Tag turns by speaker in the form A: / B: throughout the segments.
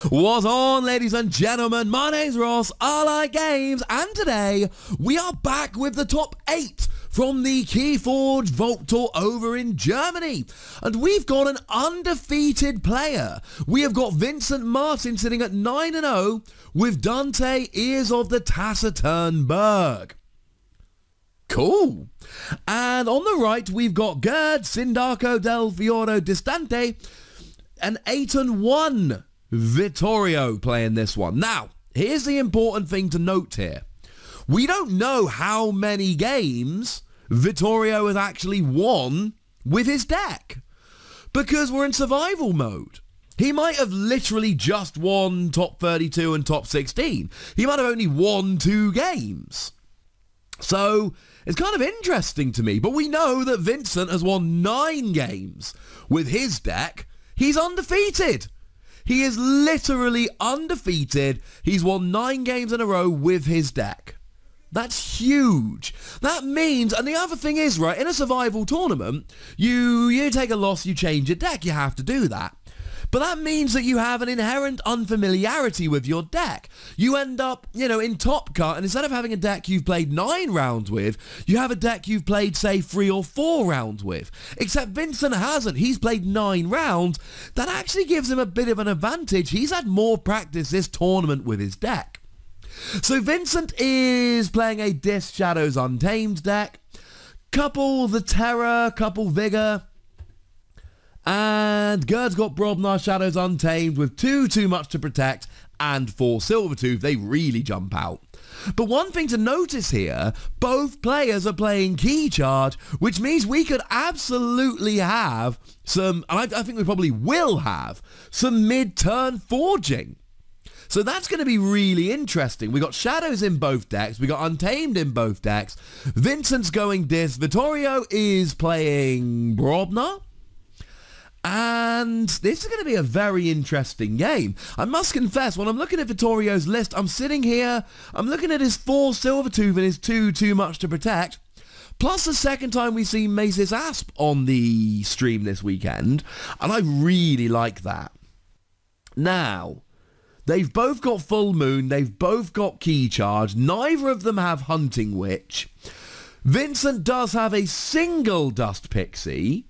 A: What's on, ladies and gentlemen? My name's Ross, I like games, and today we are back with the top 8 from the Keyforge Vault Tour over in Germany. And we've got an undefeated player. We have got Vincent Martin sitting at 9-0 with Dante Ears of the Taciturn Berg. Cool. And on the right, we've got Gerd Sindaco del Fioro Distante, an 8-1 Vittorio playing this one. Now, here's the important thing to note here. We don't know how many games Vittorio has actually won with his deck, because we're in survival mode. He might have literally just won top 32 and top 16. He might have only won 2 games. So, it's kind of interesting to me, but we know that Vincent has won 9 games with his deck. He's undefeated. He is literally undefeated. He's won 9 games in a row with his deck. That's huge. That means, and the other thing is, right, in a survival tournament, you take a loss, you change your deck. You have to do that. But that means that you have an inherent unfamiliarity with your deck. You end up, in top cut, and instead of having a deck you've played 9 rounds with, you have a deck you've played, say, 3 or 4 rounds with. Except Vincent hasn't. He's played 9 rounds. That actually gives him a bit of an advantage. He's had more practice this tournament with his deck. So Vincent is playing a Dis Shadows Untamed deck. Couple the Terror, couple Vigor. And Gerd's got Brobnar Shadows Untamed with 2 Too Much to Protect and 4 Silvertooth. They really jump out. But one thing to notice here, both players are playing Key Charge, which means we could absolutely have some, and I think we probably will have, some mid-turn forging. So that's going to be really interesting. We got Shadows in both decks. We got Untamed in both decks. Vincent's going Dis. Vittorio is playing Brobnar. And this is going to be a very interesting game. I must confess, when I'm looking at Vittorio's list, I'm sitting here, I'm looking at his 4 Silvertooth and his 2 Too Much to Protect, plus the second time we've seen Mace's Asp on the stream this weekend, and I really like that. Now, they've both got Full Moon, they've both got Key Charge, neither of them have Hunting Witch. Vincent does have a single Dust Pixie,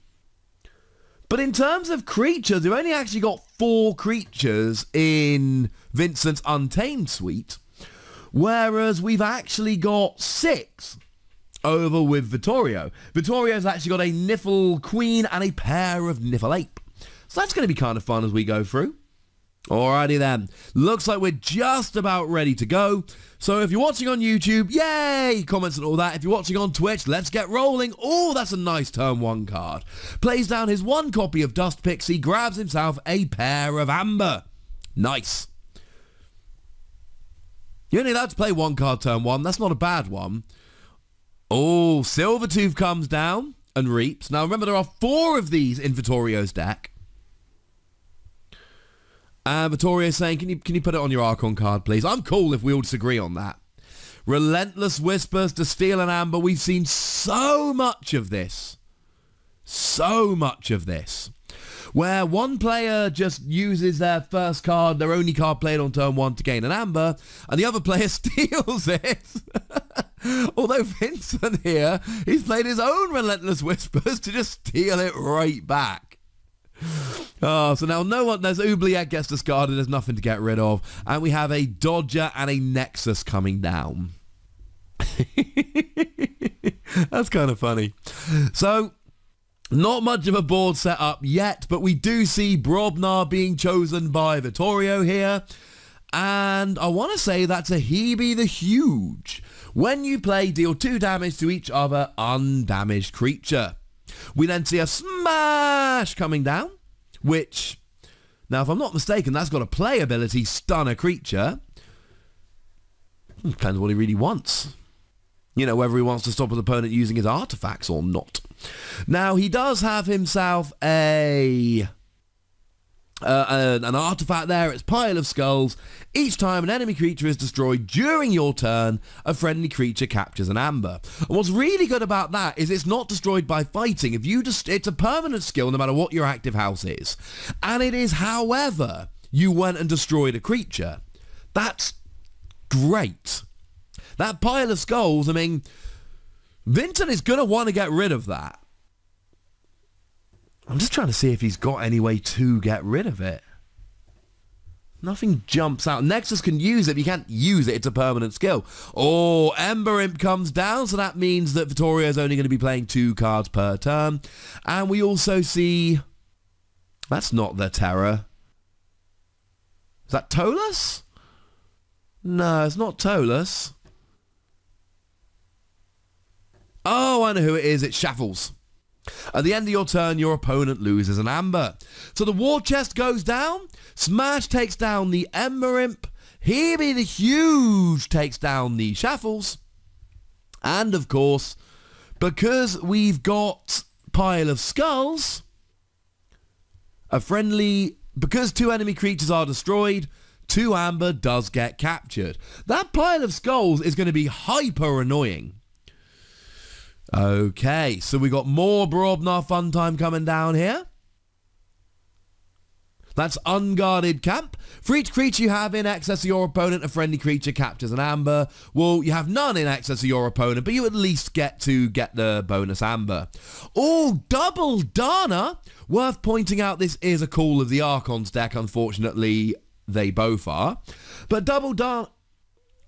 A: but in terms of creatures, we've only actually got 4 creatures in Vincent's Untamed suite, whereas we've actually got 6 over with Vittorio. Vittorio's actually got a Niffle Queen and a pair of Niffle Ape. So that's going to be kind of fun as we go through. Alrighty then, looks like we're just about ready to go. So if you're watching on YouTube, yay, comments and all that. If you're watching on Twitch, let's get rolling. Oh, that's a nice turn 1 card. Plays down his 1 copy of Dust Pixie, grabs himself a pair of Amber. Nice. You're only allowed to play 1 card turn 1, that's not a bad one. Oh, Silvertooth comes down and reaps. Now remember, there are 4 of these in Vittorio's deck. And Vittorio's saying, can you put it on your Archon card, please? I'm cool if we all disagree on that. Relentless Whispers to steal an Amber. We've seen so much of this. So much of this. Where one player just uses their first card, their only card played on turn 1 to gain an Amber, and the other player steals it. Although Vincent here, he's played his own Relentless Whispers to just steal it right back. Oh, so now there's Oubliette gets discarded, there's nothing to get rid of, and we have a Dodger and a Nexus coming down. That's kind of funny. So, not much of a board set up yet, but we do see Brobnar being chosen by Vittorio here, and I want to say that's a Hebe the Huge. When you play, deal 2 damage to each other undamaged creature. We then see a Smash coming down, which, now if I'm not mistaken, that's got a play ability, stun a creature. Depends what he really wants. Whether he wants to stop his opponent using his artifacts or not. Now, he does have himself an artifact there. It's Pile of Skulls. Each time an enemy creature is destroyed during your turn, a friendly creature captures an Amber. And what's really good about that is it's not destroyed by fighting. It's a permanent skill no matter what your active house is. And it is, however, you went and destroyed a creature. That's great. That pile of skulls, I mean, Vincent is going to want to get rid of that. I'm just trying to see if he's got any way to get rid of it. Nothing jumps out. Nexus can use it, but you can't use it. It's a permanent skill. Oh, Ember Imp comes down, so that means that Vittorio is only going to be playing 2 cards per turn. And we also see... That's not the Terror. Is that Tolus? No, it's not Tolus. Oh, I know who it is. It's Shaffles. At the end of your turn, your opponent loses an Amber. So the war chest goes down. Smash takes down the Ember Imp. Hebe the Huge takes down the Shaffles. And of course, because we've got Pile of Skulls, because 2 enemy creatures are destroyed, 2 Amber does get captured. That Pile of Skulls is going to be hyper annoying. Okay, so we got more Brobnar fun time coming down here. That's Unguarded Camp. For each creature you have in excess of your opponent, a friendly creature captures an Amber. Well, you have none in excess of your opponent, but you at least get to get the bonus Amber. Oh, Double Dana! Worth pointing out, this is a Call of the Archons deck. Unfortunately, they both are. But Double Dana...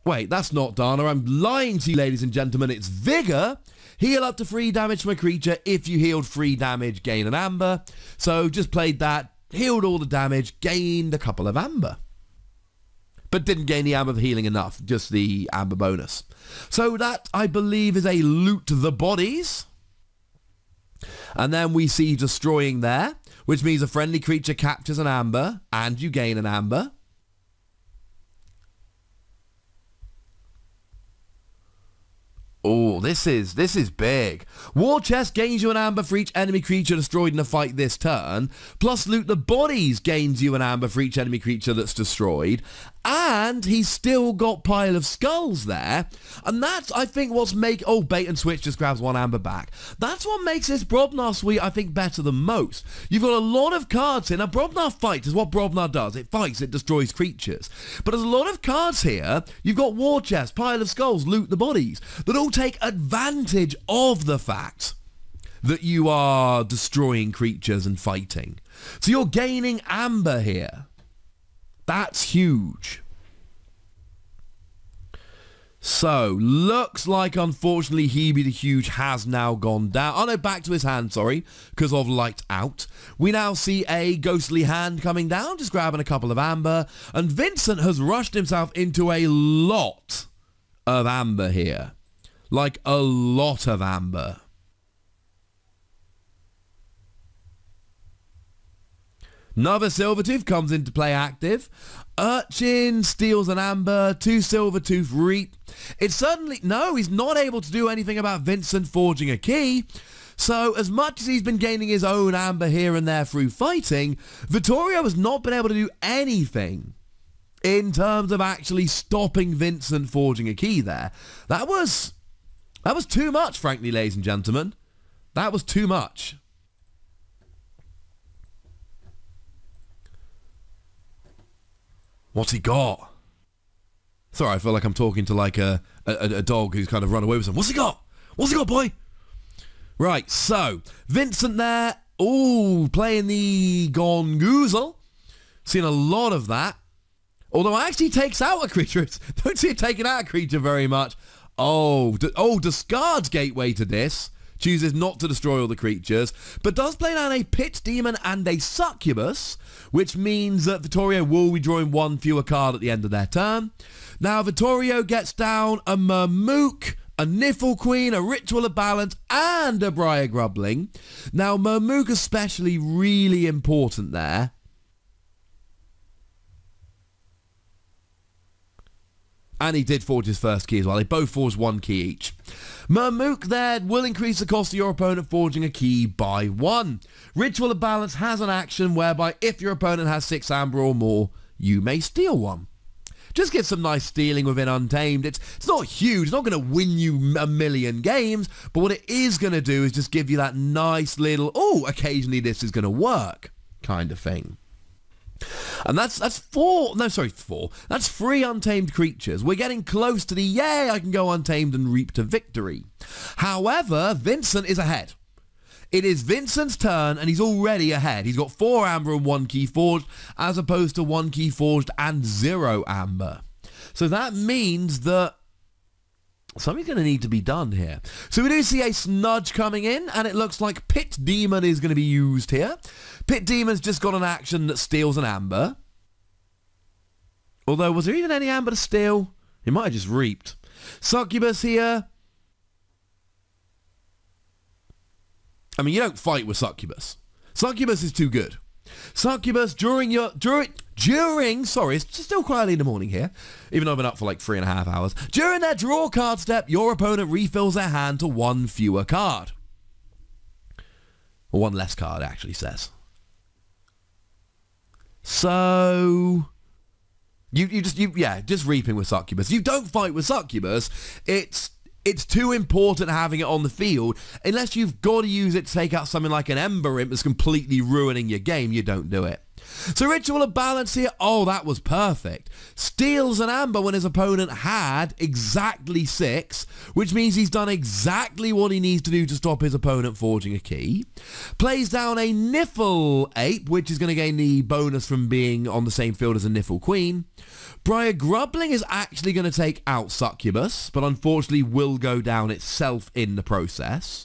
A: Wait, that's not Dana. I'm lying to you, ladies and gentlemen. It's Vigor. Heal up to 3 damage from a creature. If you healed 3 damage, gain an Amber. So just played that, healed all the damage, gained a couple of Amber. But didn't gain the Amber for healing enough, just the Amber bonus. So that, I believe, is a Loot the Bodies. And then we see Destroying there, which means a friendly creature captures an Amber, and you gain an Amber. Oh, this is big. War Chest gains you an Amber for each enemy creature destroyed in a fight this turn. Plus Loot the Bodies gains you an Amber for each enemy creature that's destroyed. And he's still got Pile of Skulls there. And that's, I think, what's make... Oh, Bait and Switch just grabs 1 Amber back. That's what makes this Brobnar suite, I think, better than most. You've got a lot of cards here. Now, Brobnar fights is what Brobnar does. It fights, it destroys creatures. But there's a lot of cards here. You've got War Chest, Pile of Skulls, Loot the Bodies, that all take advantage of the fact that you are destroying creatures and fighting. So you're gaining Amber here. That's huge. So, looks like, unfortunately, Hebe the Huge has now gone down. Oh, no, back to his hand, sorry, because of Light Out. We now see a Ghostly Hand coming down, just grabbing a couple of Amber. And Vincent has rushed himself into a lot of Amber here. Like, a lot of Amber. Another Silvertooth comes into play active. Urchin steals an Amber. 2 Silvertooth Reap. It's suddenly... No, he's not able to do anything about Vincent forging a key. So, as much as he's been gaining his own Amber here and there through fighting, Vittorio has not been able to do anything in terms of actually stopping Vincent forging a key there. That was too much, frankly, ladies and gentlemen. That was too much. What's he got? Sorry, I feel like I'm talking to like a dog who's kind of run away with something. What's he got? What's he got, boy? Right, so, Vincent there. Ooh, playing the Gongoozle. Seen a lot of that. Although it actually takes out a creature. Don't see it taking out a creature very much. Oh, discards Gateway to this. Chooses not to destroy all the creatures, but does play down a Pit Demon and a Succubus, which means that Vittorio will be drawing 1 fewer card at the end of their turn. Now, Vittorio gets down a Murmook, a Niffle Queen, a Ritual of Balance, and a Briar Grubbling. Now, Murmook especially really important there. And he did forge his first key as well. They both forged 1 key each. Murmook there will increase the cost of your opponent forging a key by 1. Ritual of Balance has an action whereby if your opponent has 6 Amber or more, you may steal 1. Just get some nice stealing within Untamed. It's not huge. It's not going to win you a million games. But what it is going to do is just give you that nice little, oh, occasionally this is going to work kind of thing. And that's four. That's 3 untamed creatures. We're getting close to the yay, I can go untamed and reap to victory. However, Vincent is ahead. It is Vincent's turn, and he's already ahead. He's got 4 amber and 1 Keyforged, as opposed to 1 Keyforged and 0 amber. So that means that something's going to need to be done here. So we do see a Snudge coming in, and it looks like Pit Demon is going to be used here. Pit Demon's just got an action that steals an amber. Although, was there even any amber to steal? He might have just reaped. Succubus here. I mean, you don't fight with Succubus. Succubus is too good. Succubus, sorry, it's still quite early in the morning here, even though I've been up for like 3.5 hours. During their draw card step, your opponent refills their hand to 1 fewer card. Or 1 less card, actually says. So, just reaping with Succubus. You don't fight with Succubus. It's too important having it on the field. Unless you've got to use it to take out something like an Ember Imp that's completely ruining your game, you don't do it. So Ritual of Balance here, oh, that was perfect. Steals an Amber when his opponent had exactly 6, which means he's done exactly what he needs to do to stop his opponent forging a key. Plays down a Niffle Ape, which is going to gain the bonus from being on the same field as a Niffle Queen. Briar Grubbling is actually going to take out Succubus, but unfortunately will go down itself in the process.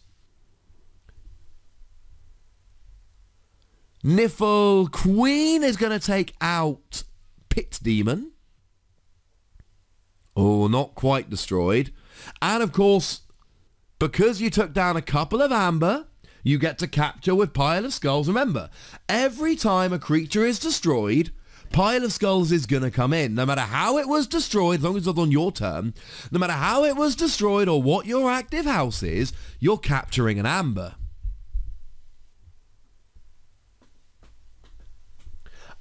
A: Niffle Queen is going to take out Pit Demon. Oh, not quite destroyed. And of course, because you took down a couple of amber, you get to capture with Pile of Skulls. Remember, every time a creature is destroyed, Pile of Skulls is going to come in. No matter how it was destroyed, as long as it's on your turn, no matter how it was destroyed or what your active house is, you're capturing an amber.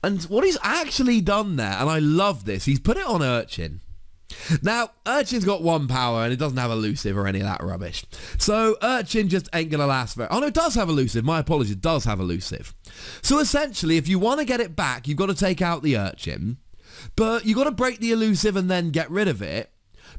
A: And what he's actually done there, and I love this, he's put it on Urchin. Now, Urchin's got 1 power, and it doesn't have elusive or any of that rubbish. So, Urchin just ain't going to last very... Oh, no, it does have elusive. My apologies, it does have elusive. So, essentially, if you want to get it back, you've got to take out the Urchin. But you've got to break the elusive and then get rid of it.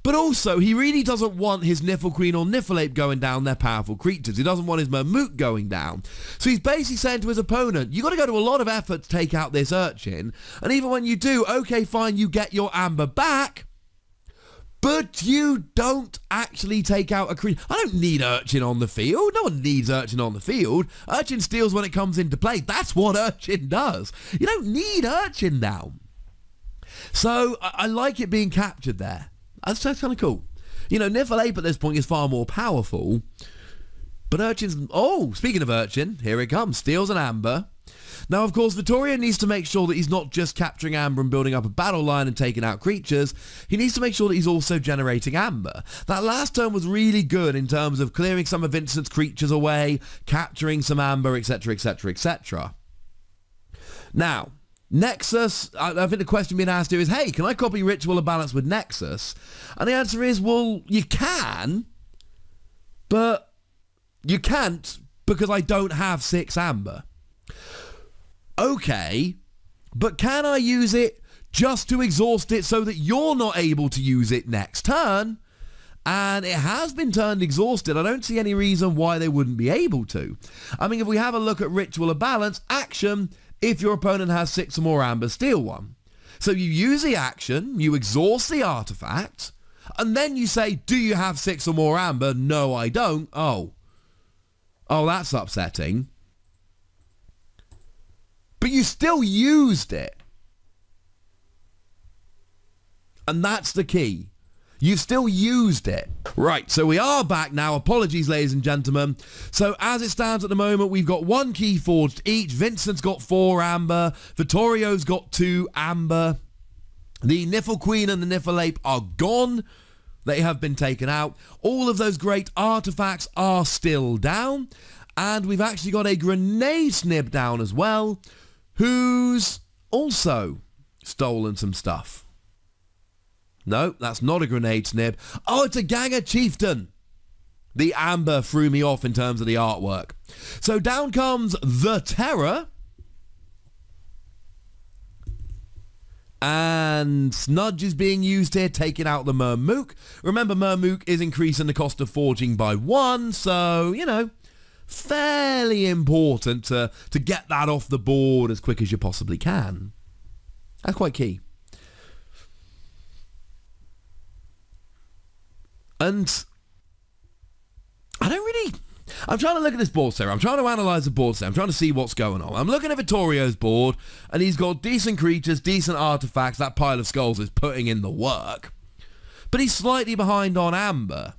A: But also, he really doesn't want his Niffle Queen or Niffle Ape going down. They're powerful creatures. He doesn't want his Mammut going down. So he's basically saying to his opponent, you've got to go to a lot of effort to take out this Urchin. And even when you do, okay, fine, you get your amber back. But you don't actually take out a creature. I don't need Urchin on the field. No one needs Urchin on the field. Urchin steals when it comes into play. That's what Urchin does. You don't need Urchin now. So I like it being captured there. That's kind of cool. You know, Niffle Ape at this point is far more powerful. But Urchin's... Oh, speaking of Urchin, here it comes. Steals an amber. Now, of course, Vittorio needs to make sure that he's not just capturing amber and building up a battle line and taking out creatures. He needs to make sure that he's also generating amber. That last turn was really good in terms of clearing some of Vincent's creatures away, capturing some amber, etc., etc., etc. Now... Nexus, I think the question being asked here is, hey, can I copy Ritual of Balance with Nexus? And the answer is, well, you can, but you can't because I don't have 6 amber. Okay, but can I use it just to exhaust it so that you're not able to use it next turn? And it has been turned exhausted. I don't see any reason why they wouldn't be able to. I mean, if we have a look at Ritual of Balance, action... If your opponent has 6 or more amber, steal 1. So you use the action, you exhaust the artifact, and then you say, do you have 6 or more amber? No, I don't. Oh, that's upsetting. But you still used it. And that's the key. You still used it. Right, so we are back now. Apologies, ladies and gentlemen. So as it stands at the moment, we've got 1 Keyforged each. Vincent's got 4 amber. Vittorio's got 2 amber. The Niffle Queen and the Niffle Ape are gone. They have been taken out. All of those great artifacts are still down. And we've actually got a Grenade Snib down as well, who's also stolen some stuff. No, that's not a Grenade Snib. Oh, it's a Ganger Chieftain. The amber threw me off in terms of the artwork. So down comes the Terror. And Snudge is being used here, taking out the Mermook. Remember, Mermook is increasing the cost of forging by 1, so, you know, fairly important to get that off the board as quick as you possibly can. That's quite key. And I'm trying to look at this board set. I'm trying to analyse the board set. I'm trying to see what's going on. I'm looking at Vittorio's board, and he's got decent creatures, decent artifacts. That pile of skulls is putting in the work. But he's slightly behind on Amber.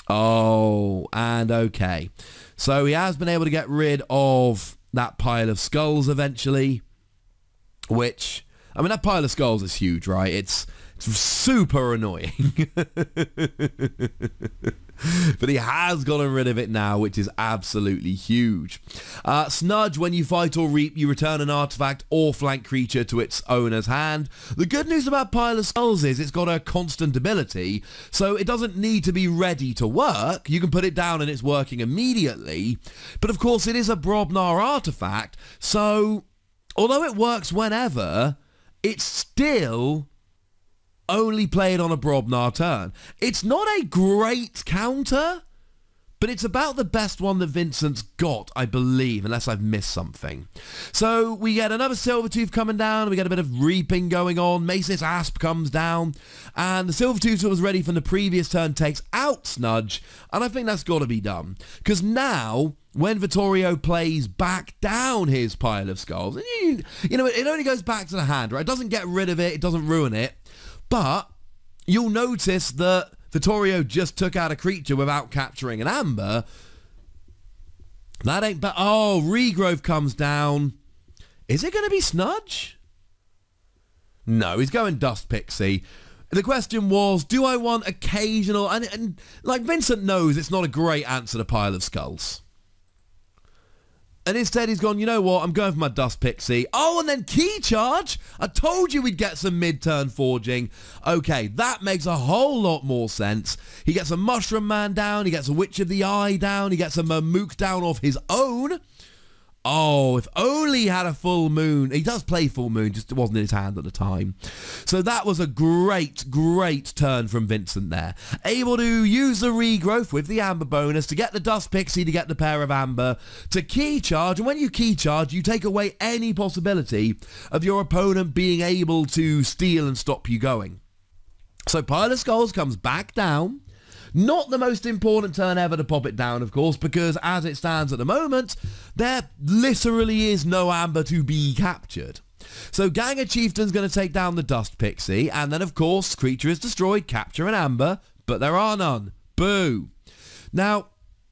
A: Oh, and okay. So he has been able to get rid of that pile of skulls eventually, which, I mean, that pile of skulls is huge, right? It's super annoying. But he has gotten rid of it now, which is absolutely huge. Snudge, when you fight or reap, you return an artifact or flank creature to its owner's hand. The good news about Pile of Skulls is it's got a constant ability, so it doesn't need to be ready to work. You can put it down and it's working immediately. But of course, it is a Brobnar artifact, so although it works whenever, it's still only played on a Brobnar turn. It's not a great counter, but it's about the best one that Vincent's got, I believe, unless I've missed something. So we get another Silvertooth coming down, we get a bit of reaping going on, Mace's Asp comes down, and the Silvertooth that was ready from the previous turn takes out Snudge, and I think that's got to be done. Because now, when Vittorio plays back down his Pile of Skulls, and you know, it only goes back to the hand, right? It doesn't get rid of it, it doesn't ruin it. But you'll notice that Vittorio just took out a creature without capturing an Amber. That ain't bad. Oh, Regrowth comes down. Is it going to be Snudge? No, he's going Dust Pixie. The question was, do I want occasional... And like Vincent knows it's not a great answer to Pile of Skulls. And instead he's gone, you know what, I'm going for my Dust Pixie. Oh, and then Key Charge. I told you we'd get some mid-turn forging. Okay, that makes a whole lot more sense. He gets a Mushroom Man down, he gets a Witch of the Eye down, he gets a Mermook down off his own. Oh, if only he had a full moon. He does play full moon, just it wasn't in his hand at the time. So that was a great, great turn from Vincent there. Able to use the regrowth with the Amber bonus to get the Dust Pixie, to get the pair of Amber, to key charge. And when you key charge, you take away any possibility of your opponent being able to steal and stop you going. So Pile of Skulls comes back down. Not the most important turn ever to pop it down, of course, because as it stands at the moment, there literally is no Amber to be captured. So Gang of Chieftain's going to take down the Dust Pixie, and then, of course, creature is destroyed, capture an Amber, but there are none. Boo. Now,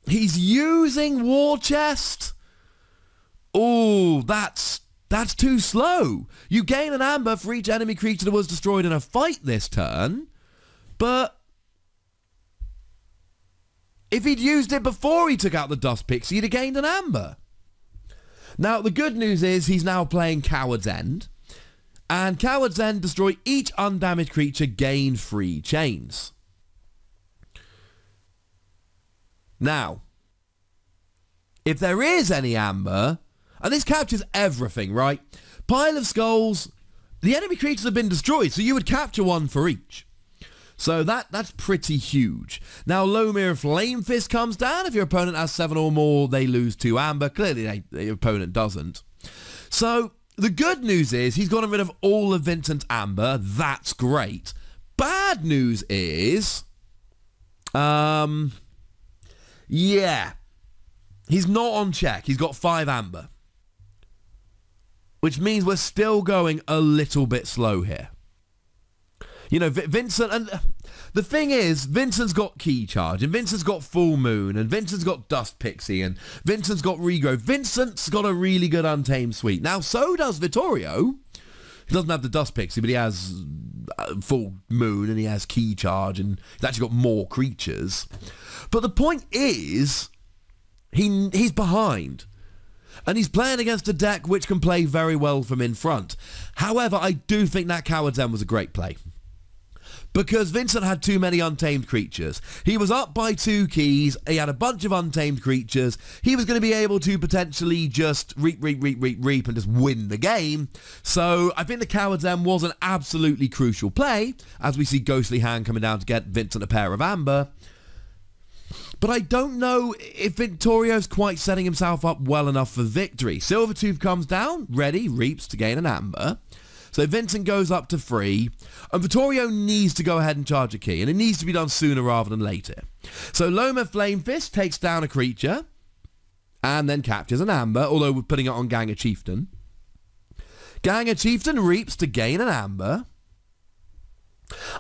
A: he's using War Chest. Oh, that's too slow. You gain an Amber for each enemy creature that was destroyed in a fight this turn, but if he'd used it before he took out the Dust Pixie, he'd have gained an Amber. Now, the good news is he's now playing Coward's End. And Coward's End, destroy each undamaged creature, gain 3 chains. Now, if there is any Amber, and this captures everything, right? Pile of Skulls, the enemy creatures have been destroyed, so you would capture 1 for each. So that's pretty huge. Now, Lomir Flame Fist comes down. If your opponent has 7 or more, they lose 2 Amber. Clearly, the opponent doesn't. So, the good news is he's gotten rid of all of Vincent's Amber. That's great. Bad news is, yeah, he's not on check. He's got 5 Amber, which means we're still going a little bit slow here. You know, Vincent, and the thing is, Vincent's got Key Charge, and Vincent's got Full Moon, and Vincent's got Dust Pixie, and Vincent's got Regrowth. Vincent's got a really good Untamed Suite. Now, so does Vittorio. He doesn't have the Dust Pixie, but he has Full Moon, and he has Key Charge, and he's actually got more creatures. But the point is, he's behind. And he's playing against a deck which can play very well from in front. However, I do think that Coward's End was a great play. because Vincent had too many untamed creatures. He was up by 2 keys. He had a bunch of untamed creatures. He was going to be able to potentially just reap and just win the game. So I think the Coward's End was an absolutely crucial play, as we see Ghostly Hand coming down to get Vincent a pair of amber. But I don't know if Vittorio's quite setting himself up well enough for victory. Silvertooth comes down, ready, reaps to gain an amber. So Vincent goes up to 3, and Vittorio needs to go ahead and charge a key, and it needs to be done sooner rather than later. So Loma Flame Fist takes down a creature, and then captures an amber, although we're putting it on Ganger Chieftain. Ganger Chieftain reaps to gain an amber.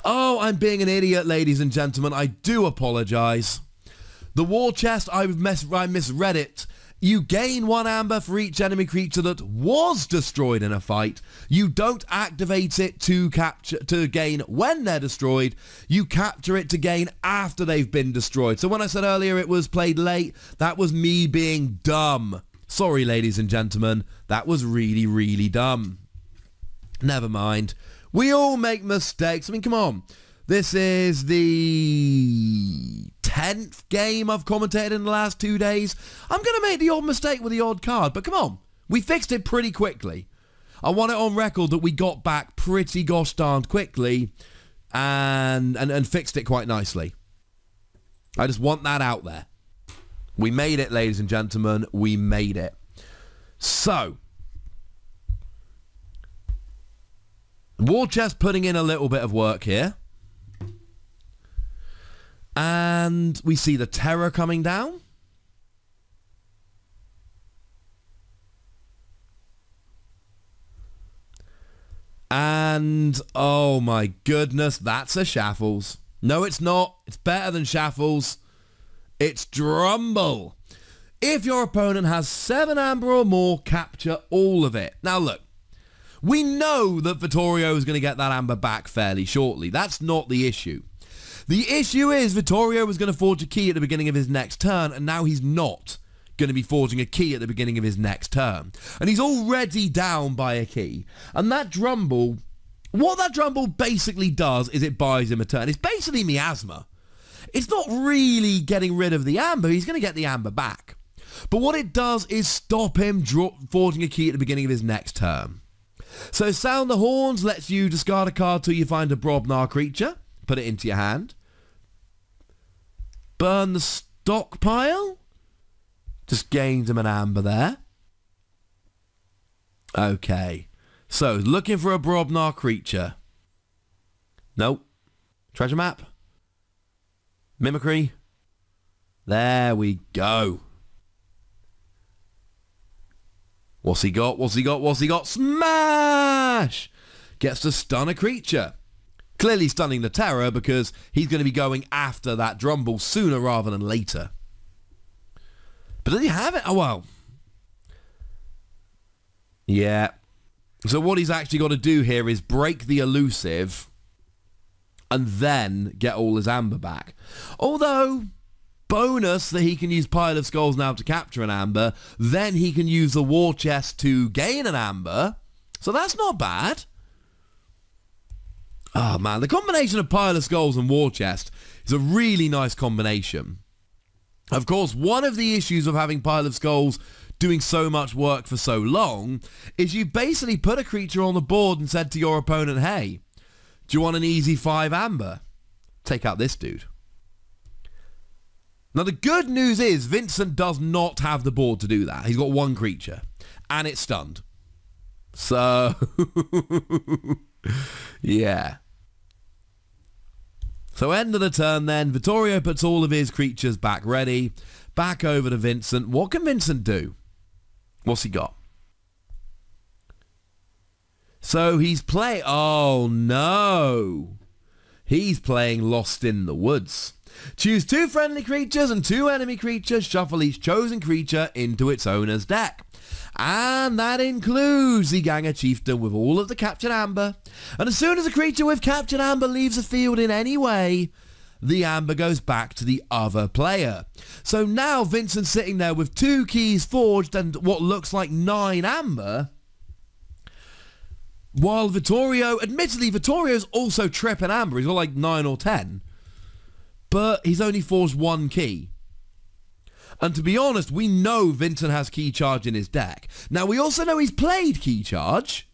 A: Oh, I'm being an idiot, ladies and gentlemen. I do apologise. The war chest, I misread it. You gain 1 amber for each enemy creature that was destroyed in a fight. You don't activate it to gain when they're destroyed. You capture it to gain after they've been destroyed. So when I said earlier it was played late, that was me being dumb. Sorry, ladies and gentlemen. That was really, really dumb. Never mind. We all make mistakes. I mean, come on. This is the 10th game I've commentated in the last 2 days. I'm going to make the odd mistake with the odd card, but come on. We fixed it pretty quickly. I want it on record that we got back pretty gosh darned quickly and fixed it quite nicely. I just want that out there. We made it, ladies and gentlemen. We made it. So, War Chest putting in a little bit of work here. And we see the Terror coming down. And, oh my goodness, that's a Shaffles. No, it's not. It's better than Shaffles. It's Drumble. If your opponent has 7 amber or more, capture all of it. Now look, we know that Vittorio is going to get that amber back fairly shortly. That's not the issue. The issue is Vittorio was going to forge a key at the beginning of his next turn, and now he's not going to be forging a key at the beginning of his next turn. And he's already down by a key. And that Drumble, what that Drumble basically does is it buys him a turn. It's basically miasma. It's not really getting rid of the amber. He's going to get the amber back. But what it does is stop him forging a key at the beginning of his next turn. So Sound the Horns lets you discard a card till you find a Brobnar creature. Put it into your hand. Burn the Stockpile. Just gains him an amber there. Okay. So, looking for a Brobnar creature. Nope. Treasure map. Mimicry. There we go. What's he got? What's he got? What's he got? Smash! Gets to stun a creature. Clearly stunning the Terror because he's going to be going after that Drumble sooner rather than later. But does he have it? Oh, well. Yeah. So what he's actually got to do here is break the elusive and then get all his amber back. Although, bonus that he can use Pile of Skulls now to capture an amber. Then he can use the War Chest to gain an amber. So that's not bad. Oh man, the combination of Pile of Skulls and War Chest is a really nice combination. Of course, one of the issues of having Pile of Skulls doing so much work for so long is you basically put a creature on the board and said to your opponent, hey, do you want an easy 5 amber? Take out this dude. Now the good news is Vincent does not have the board to do that. He's got 1 creature and it's stunned. So, yeah. So end of the turn then, Vittorio puts all of his creatures back ready. Back over to Vincent. What can Vincent do? What's he got? So he's playing... Oh no! He's playing Lost in the Woods. Choose 2 friendly creatures and 2 enemy creatures. Shuffle each chosen creature into its owner's deck. And that includes the Ganger Chieftain with all of the captured amber. And as soon as a creature with captured amber leaves the field in any way, the amber goes back to the other player. So now Vincent's sitting there with 2 keys forged and what looks like 9 amber. While Vittorio, admittedly, Vittorio's also Trip and Amber. He's got like 9 or 10. But he's only forged 1 key. And to be honest, we know Vincent has Keycharge in his deck. Now, we also know he's played Keycharge.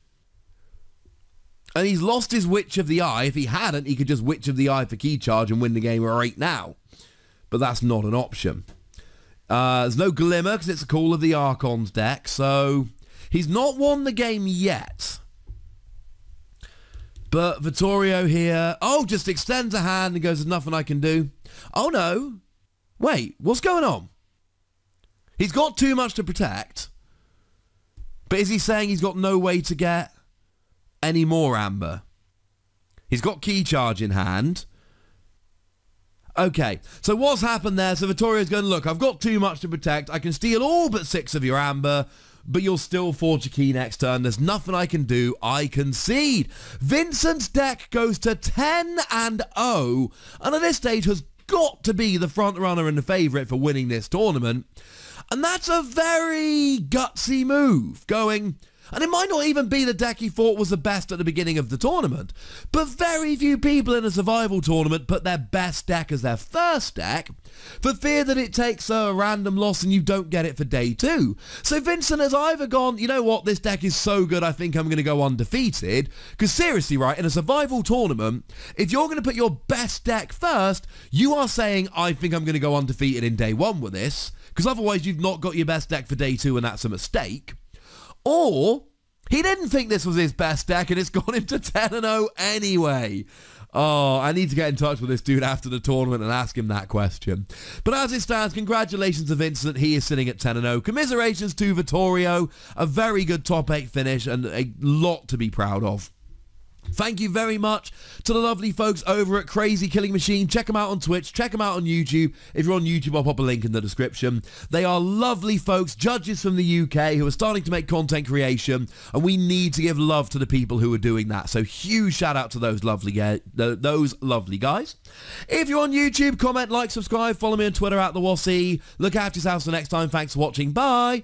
A: And he's lost his Witch of the Eye. If he hadn't, he could just Witch of the Eye for Keycharge and win the game right now. But that's not an option. There's no Glimmer because it's a Call of the Archons deck. So he's not won the game yet. But Vittorio here, just extends a hand and goes, there's nothing I can do. Oh no. Wait, what's going on? He's got too much to protect. But is he saying he's got no way to get any more Amber? He's got Keycharge in hand. Okay, so what's happened there? So Vittorio's going, look, I've got too much to protect. I can steal all but 6 of your Amber, but you'll still forge a key next turn. There's nothing I can do. I concede. Vincent's deck goes to 10-0, and at this stage has got to be the front runner and the favourite for winning this tournament. And that's a very gutsy move, going... And it might not even be the deck he thought was the best at the beginning of the tournament, but very few people in a survival tournament put their best deck as their first deck for fear that it takes a random loss and you don't get it for day 2. So Vincent has either gone, you know what, this deck is so good I think I'm going to go undefeated, because seriously, right, in a survival tournament, if you're going to put your best deck first, you are saying, I think I'm going to go undefeated in day 1 with this, because otherwise you've not got your best deck for day 2 and that's a mistake. Or he didn't think this was his best deck and it's got him to 10-0 anyway. Oh, I need to get in touch with this dude after the tournament and ask him that question. But as it stands, congratulations to Vincent. He is sitting at 10-0. Commiserations to Vittorio. A very good top 8 finish and a lot to be proud of. Thank you very much to the lovely folks over at Crazy Killing Machine. Check them out on Twitch. Check them out on YouTube. If you're on YouTube, I'll pop a link in the description. They are lovely folks, judges from the UK who are starting to make content creation, and we need to give love to the people who are doing that. So huge shout out to those lovely guys. If you're on YouTube, comment, like, subscribe, follow me on Twitter at the Wossy. Look after yourselves for next time. Thanks for watching. Bye.